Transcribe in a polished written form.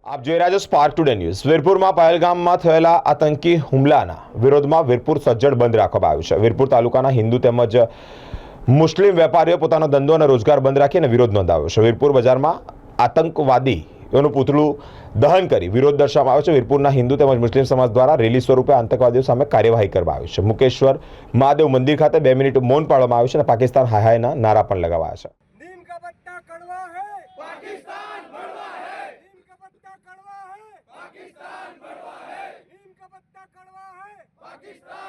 આપ જોઈ રહ્યા છો સ્પાર્ક ટુડે ન્યૂઝ। વીરપુરમાં પહેલગામમાં થયેલા આતંકી હુમલાના વિરોધમાં વીરપુર સજ્જડ બંધ રાખવામાં આવ્યું છે। વીરપુર તાલુકાના હિન્દુ તેમજ મુસ્લિમ વેપારીઓ પોતાનો ધંધો અને રોજગાર બંધ રાખીને વિરોધ નોંધાવ્યો છે। વીરપુર બજારમાં આતંકવાદીઓનું પૂતળું દહન કરી વિરોધ દર્શાવવામાં આવ્યો છે। વીરપુરના હિન્દુ તેમજ મુસ્લિમ સમાજ દ્વારા રેલી સ્વરૂપે આતંકવાદીઓ સામે કાર્યવાહી કરવામાં આવી છે। મુકેશ્વર મહાદેવ મંદિર ખાતે 2 મિનિટ મૌન પાળવામાં આવ્યું છે અને પાકિસ્તાન હાય હાયના નારા પણ લગાવાયા છે। नीम का पत्ता कड़वा है, पाकिस्तान बड़वा है। नीम का पत्ता कड़वा है, पाकिस्तान बड़वा है। नीम का पत्ता कड़वा है, पाकिस्तान